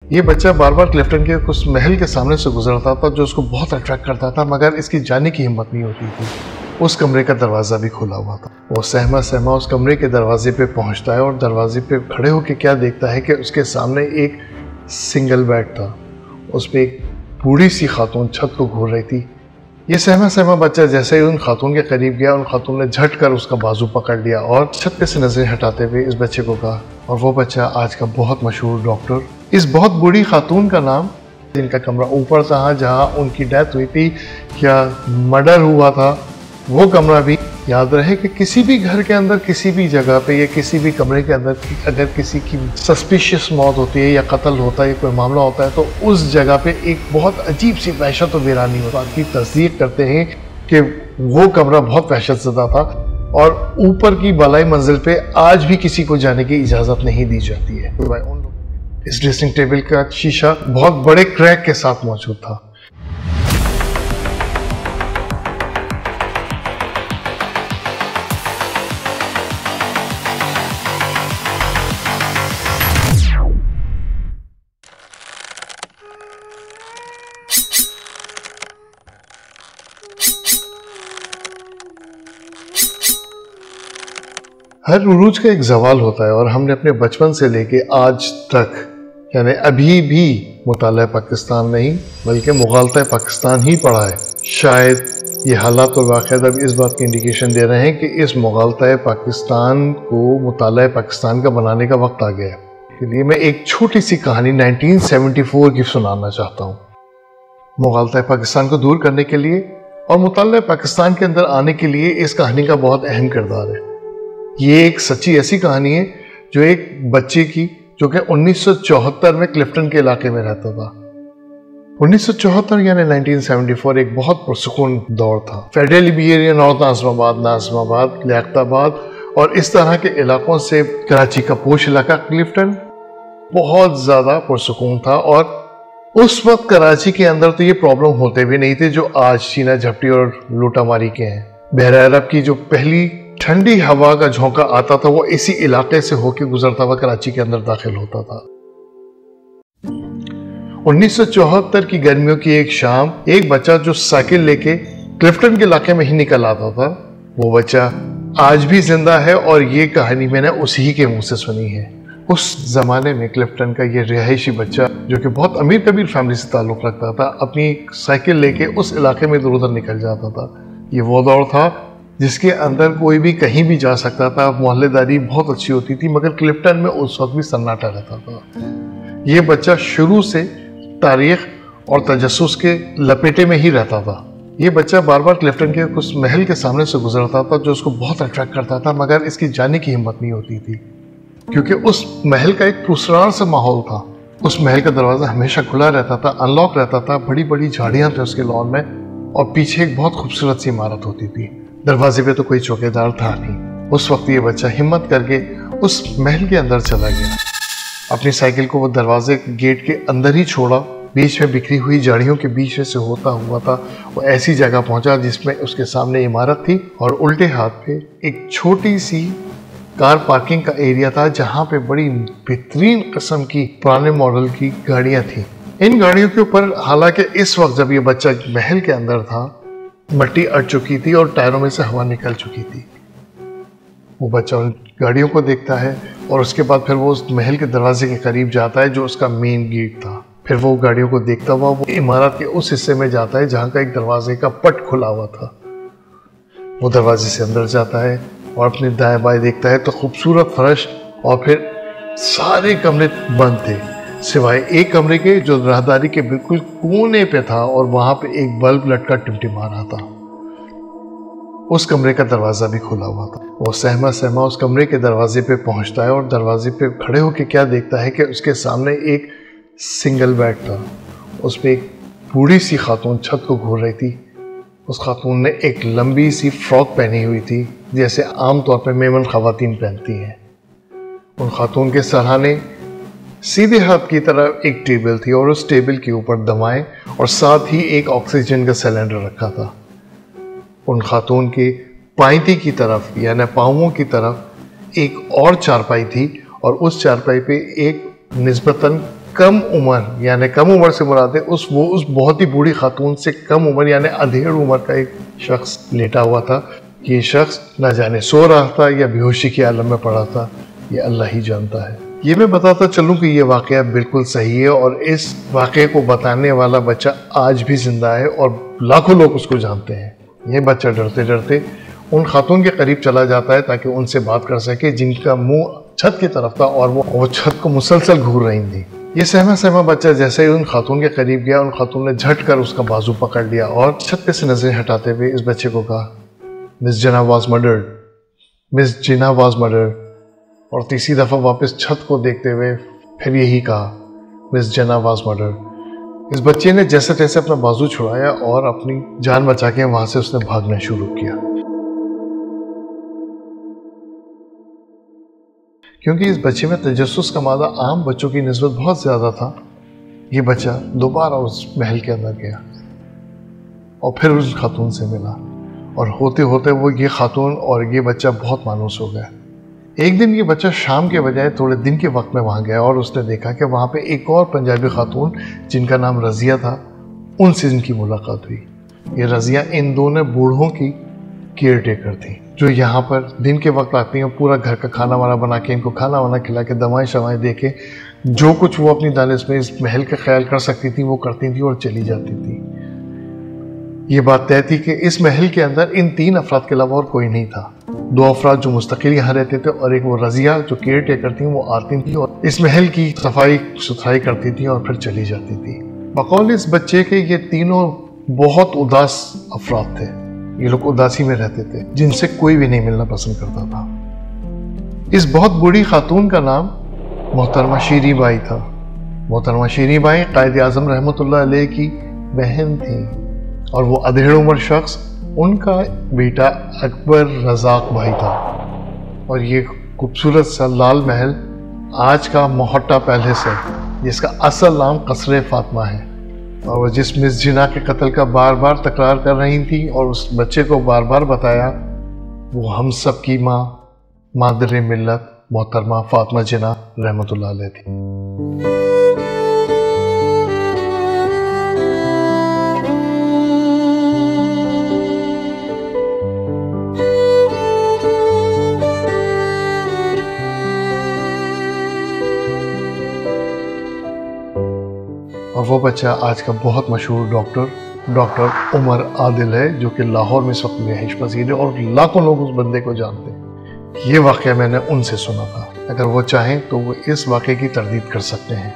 ये बच्चा बार बार क्लिफ्टन के उस महल के सामने से गुजरता था जो उसको बहुत अट्रैक्ट करता था, मगर इसकी जाने की हिम्मत नहीं होती थी। उस कमरे का दरवाज़ा भी खुला हुआ था। वो सहमा सहमा उस कमरे के दरवाजे पे पहुंचता है और दरवाजे पे खड़े होकर क्या देखता है कि उसके सामने एक सिंगल बेड था। उस पर एक बूढ़ी सी खातून छत को घूर रही थी। ये सहमा सहमा बच्चा जैसे ही उन खातून के करीब गया, उन खातून ने झट कर उसका बाजू पकड़ लिया और छत पे से नजरें हटाते हुए इस बच्चे को कहा, और वो बच्चा आज का बहुत मशहूर डॉक्टर, इस बहुत बूढ़ी खातून का नाम, जिनका कमरा ऊपर था जहाँ उनकी डेथ हुई थी या मर्डर हुआ था, वो कमरा भी। याद रहे कि किसी भी घर के अंदर, किसी भी जगह पे या किसी भी कमरे के अंदर अगर किसी की सस्पिशियस मौत होती है या कत्ल होता है या कोई मामला होता है तो उस जगह पे एक बहुत अजीब सी वहशत और वीरानी होती है। बात की तस्दीक करते हैं कि वो कमरा बहुत वहशतज़दा था और ऊपर की बालाई मंजिल पे आज भी किसी को जाने की इजाज़त नहीं दी जाती है। इस ड्रेसिंग टेबल का शीशा बहुत बड़े क्रैक के साथ मौजूद था। हर उरूज का एक जवाल होता है और हमने अपने बचपन से लेके आज तक, यानी अभी भी मुताला पाकिस्तान नहीं बल्कि मुगालता पाकिस्तान ही पढ़ा है। शायद ये हालात और वाक़यात अब इस बात की इंडिकेशन दे रहे हैं कि इस मुगालता पाकिस्तान को मुताला पाकिस्तान का बनाने का वक्त आ गया है। इसलिए मैं एक छोटी सी कहानी 1974 की सुनाना चाहता हूँ। मुगालता पाकिस्तान को दूर करने के लिए और मुताला पाकिस्तान के अंदर आने के लिए इस कहानी का बहुत अहम किरदार है। ये एक सच्ची ऐसी कहानी है जो एक बच्चे की, जो कि 1974 में क्लिफ्टन के इलाके में रहता था। 1974 यानी 1974 एक बहुत पुरसुकून दौर था। Federal Liberia, north Nazimabad, Liaquatabad और इस तरह के इलाकों से कराची का पोश इलाका क्लिफ्टन बहुत ज़्यादा पुरसुकून था। और उस वक्त कराची के अंदर तो ये प्रॉब्लम होते भी नहीं थे जो आज सीना झपटी और लूटामारी के हैं। बहरा अरब की जो पहली ठंडी हवा का झोंका आता था वो इसी इलाके से होकर गुजरता हुआ कराची के अंदर दाखिल होता था। 1974 की गर्मियों की एक शाम एक बच्चा जो साइकिल लेके क्लिफ्टन के इलाके में ही निकल आता था, वो बच्चा आज भी जिंदा है और ये कहानी मैंने उसी के मुंह से सुनी है। उस जमाने में क्लिफ्टन का ये रिहायशी बच्चा जो कि बहुत अमीर कबीर फैमिली से ताल्लुक रखता था, अपनी साइकिल लेके उस इलाके में इधर उधर निकल जाता था। ये वो दौर था जिसके अंदर कोई भी कहीं भी जा सकता था, मोहल्लेदारी बहुत अच्छी होती थी, मगर क्लिफ्टन में उस वक्त भी सन्नाटा रहता था। ये बच्चा शुरू से तारीख और तजस्सुस के लपेटे में ही रहता था। ये बच्चा बार बार क्लिफ्टन के उस महल के सामने से गुजरता था जो उसको बहुत अट्रैक्ट करता था, मगर इसकी जाने की हिम्मत नहीं होती थी क्योंकि उस महल का एक पुरस्कार सा माहौल था। उस महल का दरवाज़ा हमेशा खुला रहता था, अनलॉक रहता था, बड़ी बड़ी झाड़ियाँ थी उसके लॉन में और पीछे एक बहुत खूबसूरत सी इमारत होती थी। दरवाजे पे तो कोई चौकीदार था नहीं। उस वक्त ये बच्चा हिम्मत करके उस महल के अंदर चला गया। अपनी साइकिल को वो दरवाजे गेट के अंदर ही छोड़ा, बीच में बिखरी हुई झाड़ियों के बीच में से होता हुआ था वो ऐसी जगह पहुंचा जिसमें उसके सामने इमारत थी और उल्टे हाथ पे एक छोटी सी कार पार्किंग का एरिया था जहाँ पे बड़ी बेहतरीन किस्म की पुराने मॉडल की गाड़ियाँ थी। इन गाड़ियों के ऊपर, हालांकि इस वक्त जब ये बच्चा महल के अंदर था, मट्टी अट चुकी थी और टायरों में से हवा निकल चुकी थी। वो बच्चा उन गाड़ियों को देखता है और उसके बाद फिर वो उस महल के दरवाजे के करीब जाता है जो उसका मेन गेट था। फिर वो गाड़ियों को देखता हुआ वो इमारत के उस हिस्से में जाता है जहाँ का एक दरवाजे का पट खुला हुआ था। वो दरवाजे से अंदर जाता है और अपने दाएं बाएं देखता है तो खूबसूरत फर्श और फिर सारे कमरे बंद थे सिवाय एक कमरे के जो राहदारी के बिल्कुल कोने पे था और वहां पे एक बल्ब लटका टिमटिमा रहा था। उस कमरे का दरवाजा भी खुला हुआ था। वो सहमा सहमा उस कमरे के दरवाजे पे पहुंचता है और दरवाजे पे खड़े होकर क्या देखता है कि उसके सामने एक सिंगल बेड था। उस पर एक बूढ़ी सी खातून छत को घूर रही थी। उस खातून ने एक लंबी सी फ्रॉक पहनी हुई थी जैसे आमतौर पर मेमन खवातीन पहनती हैं। उन खातून के सराहने सीधे हाथ की तरफ एक टेबल थी और उस टेबल के ऊपर दवाएं और साथ ही एक ऑक्सीजन का सिलेंडर रखा था। उन खातून के पायती की तरफ यानी पाँवों की तरफ एक और चारपाई थी और उस चारपाई पे एक निस्बतन कम उम्र, यानी कम उम्र से मुराद है उस बहुत ही बूढ़ी खातून से कम उम्र यानी अधेड़ उम्र का एक शख्स लेटा हुआ था। ये शख्स न जाने सो रहा था या बेहोशी के आलम में पड़ा था, ये अल्लाह ही जानता है। ये मैं बताता चलूँ कि ये वाक़या बिल्कुल सही है और इस वाक़े को बताने वाला बच्चा आज भी जिंदा है और लाखों लोग उसको जानते हैं। ये बच्चा डरते डरते उन खातून के करीब चला जाता है ताकि उनसे बात कर सके जिनका मुंह छत की तरफ था और वो छत को मुसलसल घूर रही थी। ये सहमा सहमा बच्चा जैसे ही उन खातून के करीब गया, उन खातून ने झट कर उसका बाजू पकड़ लिया और छत पे से नजरें हटाते हुए इस बच्चे को कहा, miss Jinnah was murdered, miss Jinnah was murdered. और तीसरी दफा वापस छत को देखते हुए फिर यही कहा, मिस जिन्ना वाज मर्डर्ड। इस बच्चे ने जैसे तैसे अपना बाजू छुड़ाया और अपनी जान बचा के वहां से उसने भागना शुरू किया। क्योंकि इस बच्चे में तजस्सुस का मादा आम बच्चों की निस्बत बहुत ज़्यादा था, ये बच्चा दोबारा उस महल के अंदर गया और फिर उस खातून से मिला और होते होते वो ये खातून और ये बच्चा बहुत मायूस हो गया। एक दिन ये बच्चा शाम के बजाय थोड़े दिन के वक्त में वहाँ गया और उसने देखा कि वहाँ पे एक और पंजाबी खातून जिनका नाम रज़िया था, उनसे इनकी मुलाकात हुई। ये रज़िया इन दोनों बूढ़ों की केयर टेकर थी जो यहाँ पर दिन के वक्त आती हैं, पूरा घर का खाना वाना बना के इनको खाना वाना खिला के दवाएं शवाएं दे के जो कुछ वो अपनी दानिश में इस महल का ख्याल कर सकती थी वो करती थी और चली जाती थी। ये बात तय थी कि इस महल के अंदर इन 3 अफराद के अलावा और कोई नहीं था। 2 अफराद जो मुस्तकिल यहाँ रहते थे और एक वो रज़िया जो केयर टेकर थी, वो आती थी और इस महल की सफाई सुथराई करती थी और फिर चली जाती थी। बकौल इस बच्चे के ये तीनों बहुत उदास अफराद थे। ये लोग उदासी में रहते थे जिनसे कोई भी नहीं मिलना पसंद करता था। इस बहुत बूढ़ी खातून का नाम मोहतरमा शीरी बाई था। मोहतरमा शीरी बाई कायद आज़म रहमतुल्लाह अलैह की बहन थी और वो अधेड़ उम्र शख्स उनका बेटा अकबर रज़ाक भाई था। और ये खूबसूरत सा लाल महल आज का मोहट्टा पैलेस है जिसका असल नाम कसरे फातिमा है और जिस मिस जिन्ना के कत्ल का बार बार तकरार कर रही थी और उस बच्चे को बार बार बताया, वो हम सब की माँ मादर मिल्लत मोहतरमा फातिमा जिन्ना रहमतुल्लाह अलैह थी। और वो बच्चा आज का बहुत मशहूर डॉक्टर उमर आदिल है जो कि लाहौर में इस वक्त रिहाइश पजीर है और लाखों लोग उस बंदे को जानते हैं। ये वाक़या मैंने उनसे सुना था। अगर वो चाहें तो वो इस वाक़े की तरदीद कर सकते हैं।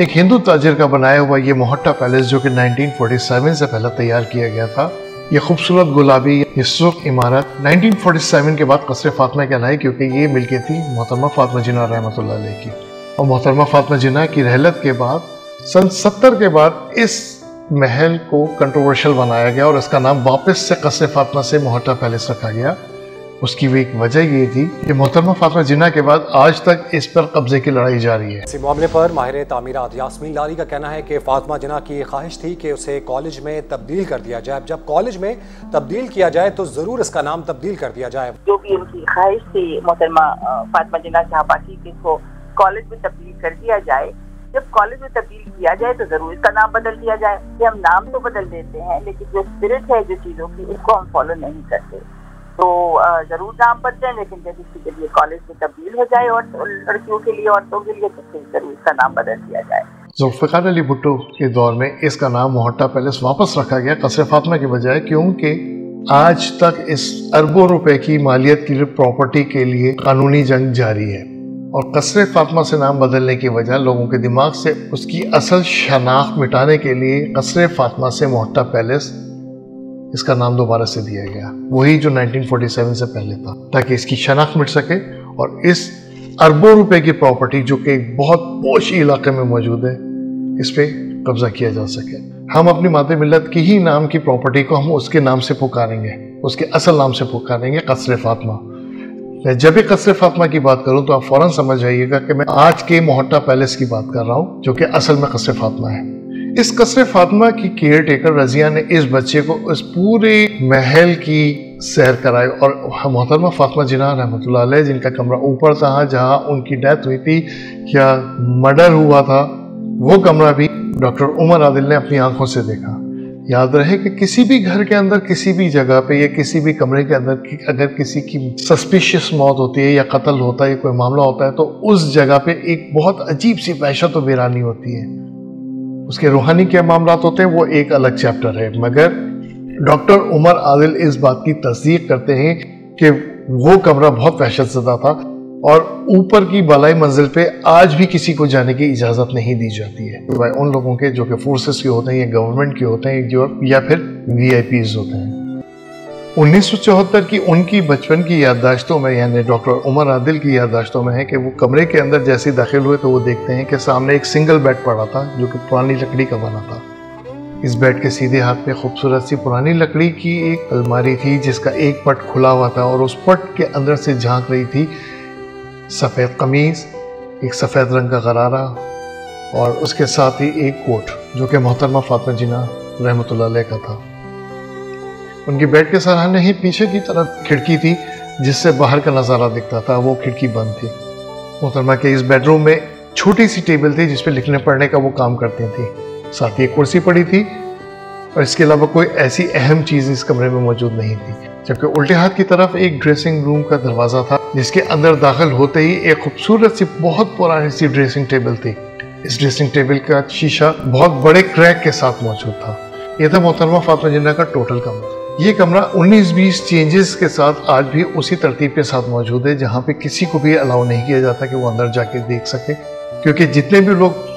एक हिंदू ताजिर का बनाया हुआ ये मोहट्टा पैलेस जो कि 1947 से पहले तैयार किया गया था, ये खूबसूरत गुलाबी ये सुर्ख इमारत 1947 के बाद कसरे फातिमा कहलाई क्योंकि ये मिलके थी मोहतरमा फातिमा जिन्ना रहमतुल्लाह अलैह की। और मोहतरमा फातिमा जिन्ना की रहलत के बाद सन 70 के बाद इस महल को कंट्रोवर्शियल बनाया गया और इसका नाम वापस से कसरे फातिमा से मोहट्टा पैलेस रखा गया। उसकी भी एक वजह ये थी कि मोहतरमा फातिमा जिन्ना के बाद आज तक इस पर कब्जे की लड़ाई जारी है। इसी मामले पर माहिर तामीरात यास्मीन लारी का कहना है कि फातिमा जिन्ना की ख्वाहिश थी कि उसे कॉलेज में तब्दील कर दिया जाए। जब कॉलेज में तब्दील किया जाए तो जरूर इसका नाम तब्दील कर दिया जाए। जो भी उनकी ख्वाहिश थी मोहतरमा फातिमा जिन्ना साहबा की कि इसको कॉलेज में तब्दील कर दिया जाए, जब कॉलेज में तब्दील किया जाए तो जरूर इसका नाम बदल दिया जाए। कि हम नाम तो बदल देते हैं लेकिन जो स्पिरिट है जो चीज़ों की उसको हम फॉलो नहीं करते, तो जरूर नाम बदलें लेकिन जब इसके लिए कॉलेज में तब्दील हो जाए और लड़कियों के लिए औरतों के लिए तो फिर जरूर इसका नाम बदल दिया जाए। जुल्फ़िकार अली भुट्टो के दौर में इसका नाम मोहट्टा पैलेस वापस रखा गया कसरे फातिमा के बजाय, क्योंकि आज तक इस अरबों रुपए की मालियत की प्रॉपर्टी के लिए कानूनी जंग जारी है और कसरे फातिमा से नाम बदलने की वजह लोगों के दिमाग से उसकी असल शनाख्त मिटाने के लिए कसरे फातिमा से मोहट्टा पैलेस इसका नाम दोबारा से दिया गया, वही जो 1947 से पहले था, ताकि इसकी शनाख्त मिट सके और इस अरबों रुपए की प्रॉपर्टी जो कि एक बहुत पोश इलाके में मौजूद है इस पे कब्जा किया जा सके। हम अपनी मादर मिल्लत की ही नाम की प्रॉपर्टी को हम उसके नाम से पुकारेंगे, उसके असल नाम से पुकारेंगे, कसरे फातिमा। मैं जब भी कसरे फातिमा की बात करूं तो आप फौरन समझ जाइएगा कि मैं आज के मोहट्टा पैलेस की बात कर रहा हूं जो कि असल में कसरे फातिमा है। इस कसरे फातिमा की केयर टेकर रज़िया ने इस बच्चे को इस पूरे महल की सैर कराए। और मोहतरमा फातिमा जिन्ना रहमतुल्लाह अलैह जिनका कमरा ऊपर था, जहाँ उनकी डेथ हुई थी या मर्डर हुआ था, वो कमरा भी डॉक्टर उमर आदिल ने अपनी आंखों से देखा। याद रहे कि किसी भी घर के अंदर, किसी भी जगह पे या किसी भी कमरे के अंदर अगर किसी की सस्पिशियस मौत होती है या कत्ल होता है या कोई मामला होता है, तो उस जगह पे एक बहुत अजीब सी वहशत और वीरानी होती है। उसके रूहानी क्या मामला होते हैं वो एक अलग चैप्टर है, मगर डॉक्टर उमर आदिल इस बात की तस्दीक करते हैं कि वो कमरा बहुत वहशतज़दा था और ऊपर की बालाई मंजिल पे आज भी किसी को जाने की इजाज़त नहीं दी जाती है, उन लोगों के जो कि फोर्सेस के होते हैं या गवर्नमेंट के होते हैं जो या फिर VIPs होते हैं। 1974 की उनकी बचपन की याददाश्तों में, यानी डॉक्टर उमर आदिल की याददाश्तों में है कि वो कमरे के अंदर जैसे ही दाखिल हुए तो वो देखते हैं कि सामने एक सिंगल बेड पड़ा था जो कि पुरानी लकड़ी का बना था। इस बेड के सीधे हाथ में खूबसूरत सी पुरानी लकड़ी की एक अलमारी थी जिसका एक पट खुला हुआ था और उस पट के अंदर से झांक रही थी सफ़ेद कमीज़, एक सफ़ेद रंग का गरारा और उसके साथ ही एक कोट जो कि मोहतरमा फातिमा जिन्ना रहमतुल्लाह अलैह का था। उनकी बेड के सराहने ही पीछे की तरफ खिड़की थी जिससे बाहर का नज़ारा दिखता था, वो खिड़की बंद थी। मोहतरमा के इस बेडरूम में छोटी सी टेबल थी जिस पे लिखने पढ़ने का वो काम करती थी, साथ ही एक कुर्सी पड़ी थी और इसके अलावा कोई ऐसी अहम चीज़ इस कमरे में मौजूद नहीं थी। जबकि उल्टे हाथ की तरफ एक ड्रेसिंग रूम का दरवाज़ा था जिसके अंदर दाखिल होते ही एक खूबसूरत सी बहुत पुरानी सी ड्रेसिंग टेबल थी। इस ड्रेसिंग टेबल का शीशा बहुत बड़े क्रैक के साथ मौजूद था। यह था मोहतरमा फातिमा जिन्ना का टोटल कमरा। ये कमरा 19-20 चेंजेस के साथ आज भी उसी तरतीब के साथ मौजूद है, जहाँ पे किसी को भी अलाउ नहीं किया जाता कि वो अंदर जाके देख सके, क्योंकि जितने भी लोग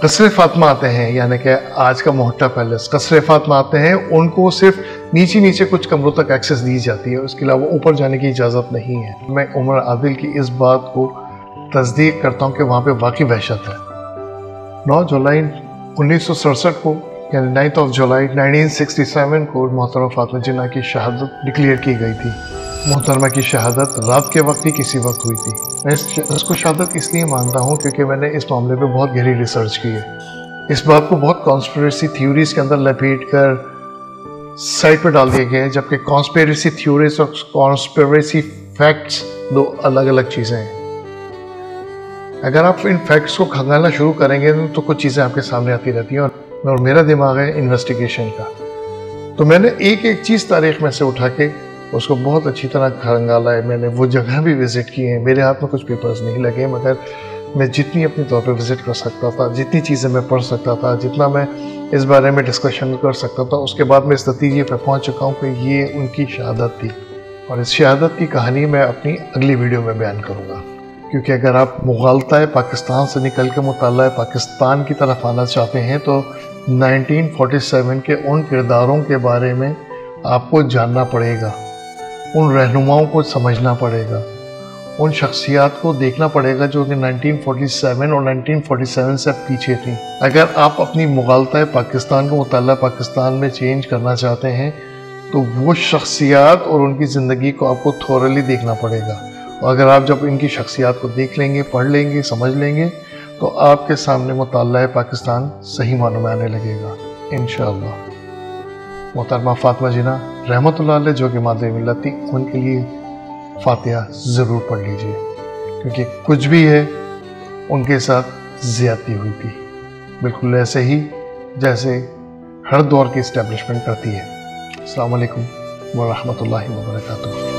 कसरे फातिमा आते हैं, यानी कि आज का मोहट्टा पैलेस कसरे फातिमा आते हैं, उनको सिर्फ नीचे कुछ कमरों तक एक्सेस दी जाती है, उसके अलावा ऊपर जाने की इजाज़त नहीं है। मैं उमर आदिल की इस बात को तस्दीक करता हूँ कि वहाँ पे वाकई वहशत है। 9 जुलाई 1967 को यानी 9 जुलाई 1967 को मोहतरमा फातिमा जिन्ना की शहादत डिक्लेयर की गई थी। मोहतरमा की शहादत रात के वक्त ही किसी वक्त हुई थी। मैं इसको शहादत इसलिए मानता हूँ क्योंकि मैंने इस मामले पे बहुत गहरी रिसर्च की है। इस बात को बहुत कॉन्स्पिरेसी थ्योरीज के अंदर लपेट कर साइड पर डाल दिया गया है, जबकि कॉन्स्पिरेसी थ्योरीज और कॉन्स्पिरेसी फैक्ट्स दो अलग अलग चीज़ें हैं। अगर आप इन फैक्ट्स को खंगालना शुरू करेंगे तो कुछ चीज़ें आपके सामने आती रहती हैं और मेरा दिमाग है इन्वेस्टिगेशन का। तो मैंने एक चीज़ तारीख में से उठा के उसको बहुत अच्छी तरह खंगाला है। मैंने वो जगह भी विज़िट की हैं। मेरे हाथ में कुछ पेपर्स नहीं लगे, मगर मैं जितनी अपनी तौर पे विज़िट कर सकता था, जितनी चीज़ें मैं पढ़ सकता था, जितना मैं इस बारे में डिस्कशन कर सकता था, उसके बाद मैं इस नतीजे पर पहुंच चुका हूं कि ये उनकी शहादत थी। और इस शहादत की कहानी मैं अपनी अगली वीडियो में बयान करूँगा, क्योंकि अगर आप मुग़ालता पाकिस्तान से निकल के मुताल्ला पाकिस्तान की तरफ आना चाहते हैं तो 1947 के उन किरदारों के बारे में आपको जानना पड़ेगा, उन रहनुमाओं को समझना पड़ेगा, उन शख्सियात को देखना पड़ेगा जो कि 1947 और 1947 से पीछे थी। अगर आप अपनी मुग़ालता पाकिस्तान को मुताल्ला पाकिस्तान में चेंज करना चाहते हैं तो वो शख्सियात और उनकी ज़िंदगी को आपको थोरली देखना पड़ेगा। और अगर आप जब इनकी शख्सियात को देख लेंगे, पढ़ लेंगे, समझ लेंगे, तो आपके सामने मुताल्ला पाकिस्तान सही मानों में आने लगेगा इंशाअल्लाह। मोहतरमा फातिमा जिन्ना रहमतुल्लाह अलैह जो कि मादे मिल्लत थी, उनके लिए फातिहा ज़रूर पढ़ लीजिए, क्योंकि कुछ भी है उनके साथ ज़्यादती हुई थी, बिल्कुल ऐसे ही जैसे हर दौर की इस्टेब्लिशमेंट करती है। अस्सलामु अलैकुम व रहमतुल्लाहि व बरकातुहू।